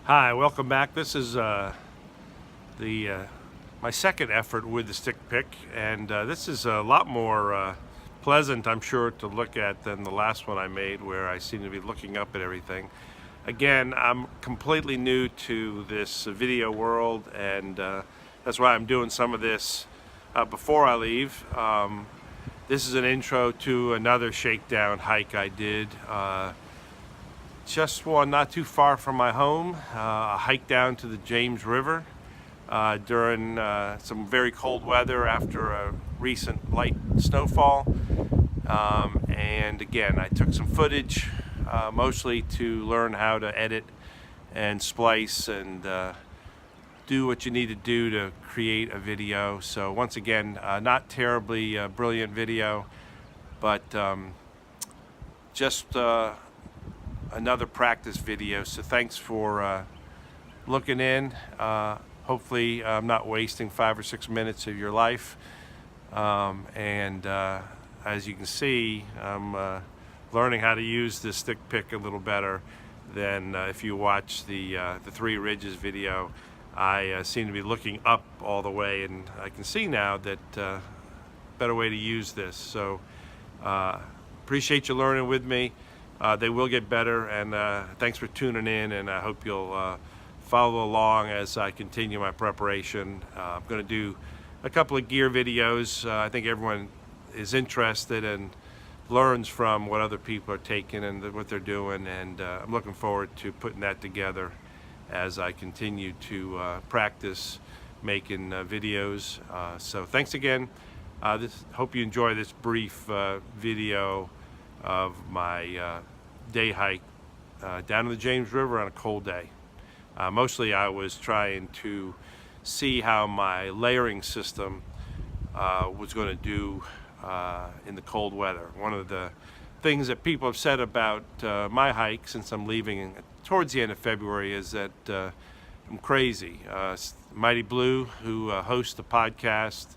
Hi, welcome back. This is my second effort with the stick pick, and this is a lot more pleasant, I'm sure, to look at than the last one I made, where I seem to be looking up at everything. Again, I'm completely new to this video world, and that's why I'm doing some of this before I leave. This is an intro to another shakedown hike I did. Just one not too far from my home, a hike down to the James River during some very cold weather after a recent light snowfall. And again, I took some footage, mostly to learn how to edit and splice and do what you need to do to create a video. So once again, not terribly brilliant video, but just another practice video. So thanks for looking in. Hopefully I'm not wasting 5 or 6 minutes of your life. As you can see, I'm learning how to use this stick pick a little better than if you watch the Three Ridges video. I seem to be looking up all the way, and I can see now that better way to use this. So appreciate you learning with me. They will get better, and thanks for tuning in, and I hope you'll follow along as I continue my preparation. I'm going to do a couple of gear videos. I think everyone is interested and learns from what other people are taking and what they're doing, and I'm looking forward to putting that together as I continue to practice making videos. So thanks again. Hope you enjoy this brief video of my day hike down to the James River on a cold day. Mostly I was trying to see how my layering system was going to do in the cold weather. One of the things that people have said about my hike since I'm leaving towards the end of February is that I'm crazy. Mighty Blue, who hosts a podcast,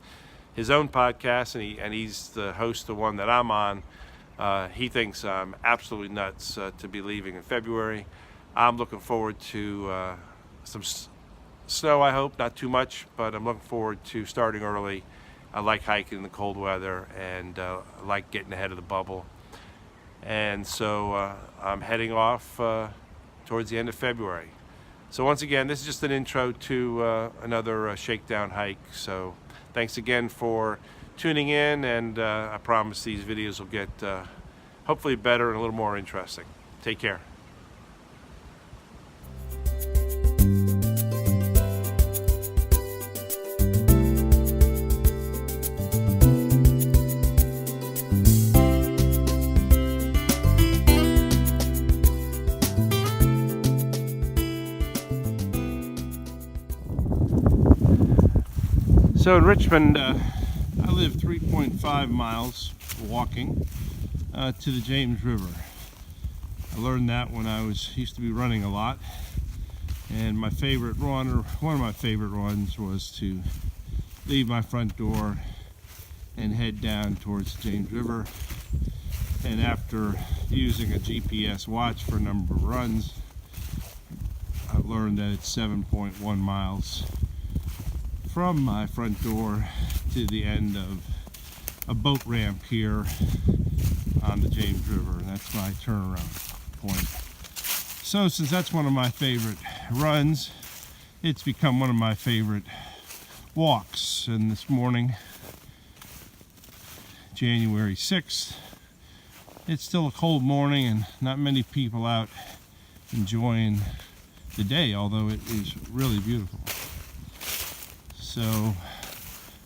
his own podcast, and he's the host of one that I'm on. He thinks I'm absolutely nuts to be leaving in February. I'm looking forward to some snow, I hope, not too much, but I'm looking forward to starting early. I like hiking in the cold weather, and I like getting ahead of the bubble. And so I'm heading off towards the end of February. So once again, this is just an intro to another shakedown hike. So thanks again for tuning in, and I promise these videos will get hopefully better and a little more interesting. Take care. So in Richmond, I live 3.5 miles walking to the James River. I learned that when I used to be running a lot, and my favorite run, or one of my favorite runs, was to leave my front door and head down towards the James River. And after using a GPS watch for a number of runs, I've learned that it's 7.1 miles from my front door to the end of a boat ramp here on the James River, and that's my turnaround point. So since that's one of my favorite runs, it's become one of my favorite walks. And this morning, January 6th, it's still a cold morning and not many people out enjoying the day, although it is really beautiful. So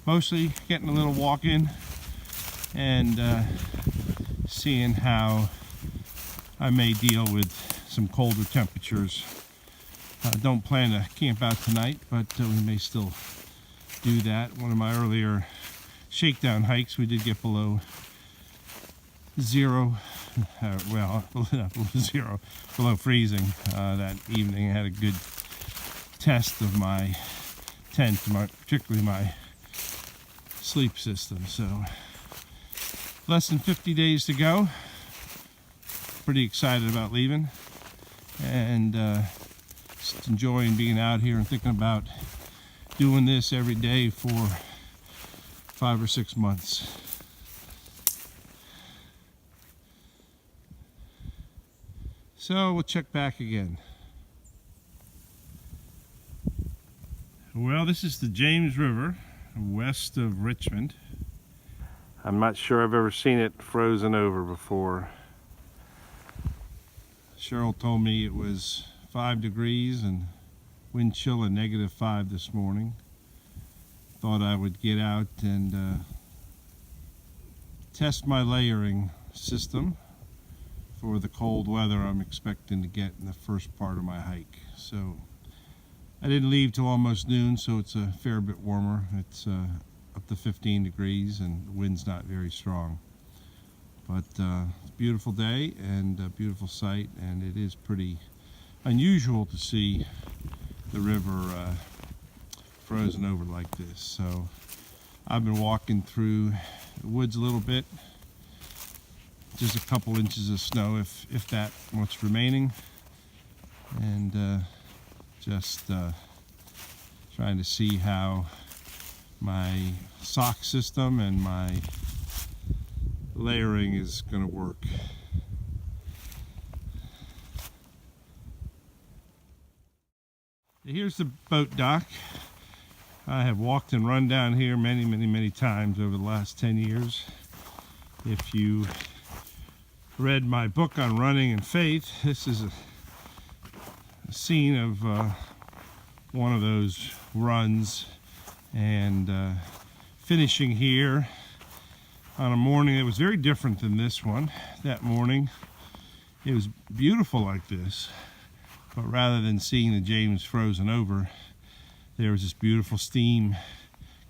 mostly getting a little walk in and seeing how I may deal with some colder temperatures. Don't plan to camp out tonight, but we may still do that. One of my earlier shakedown hikes, we did get below zero, well, not below zero, below freezing that evening. I had a good test of my tent, particularly my sleep system. So less than 50 days to go. Pretty excited about leaving, and just enjoying being out here and thinking about doing this every day for 5 or 6 months. So we'll check back again. Well, this is the James River west of Richmond. I'm not sure I've ever seen it frozen over before. Cheryl told me it was 5 degrees and wind chill at -5 this morning. Thought I would get out and test my layering system for the cold weather I'm expecting to get in the first part of my hike. So I didn't leave till almost noon, so it's a fair bit warmer. It's up to 15 degrees and the wind's not very strong. But it's a beautiful day and a beautiful sight, and it is pretty unusual to see the river frozen over like this. So I've been walking through the woods a little bit, just a couple inches of snow if that what's remaining, and just trying to see how my sock system and my layering is going to work. Here's the boat dock. I have walked and run down here many times over the last 10 years. If you read my book on running and faith, this is a scene of one of those runs, and finishing here on a morning that was very different than this one. That morning it was beautiful like this, but rather than seeing the James frozen over, there was this beautiful steam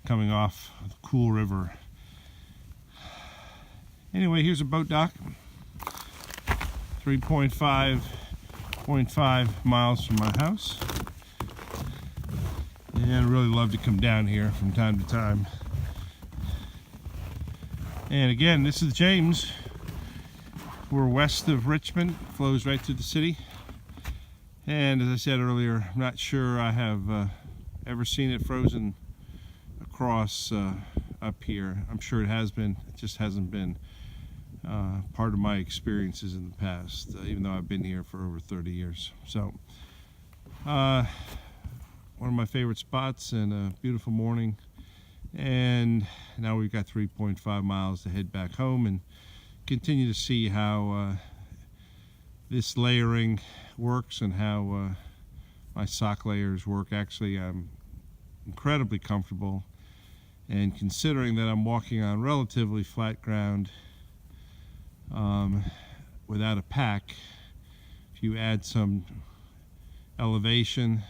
coming off the cool river. Anyway, here's a boat dock, 3.5 miles from my house, and I really love to come down here from time to time. And again, this is the James. We're west of Richmond, flows right through the city. And as I said earlier, I'm not sure I have ever seen it frozen across up here. I'm sure it has been, it just hasn't been part of my experiences in the past, even though I've been here for over 30 years. So, one of my favorite spots, and a beautiful morning. And now we've got 3.5 miles to head back home and continue to see how this layering works and how my sock layers work. Actually, I'm incredibly comfortable, and considering that I'm walking on relatively flat ground without a pack, if you add some elevation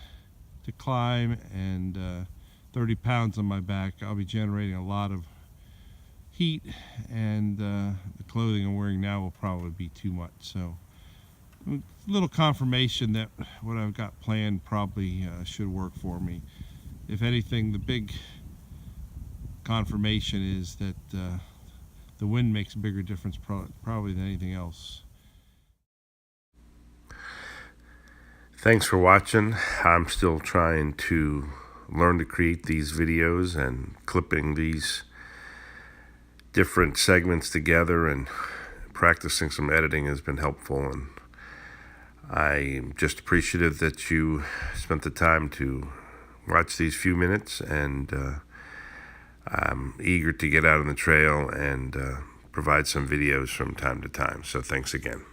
to climb and 30 pounds on my back, I'll be generating a lot of heat, and the clothing I'm wearing now will probably be too much. So a little confirmation that what I've got planned probably should work for me. If anything, the big confirmation is that the wind makes a bigger difference probably than anything else. Thanks for watching. I'm still trying to learn to create these videos, and clipping these different segments together and practicing some editing has been helpful, and I'm just appreciative that you spent the time to watch these few minutes, and I'm eager to get out on the trail and provide some videos from time to time. So thanks again.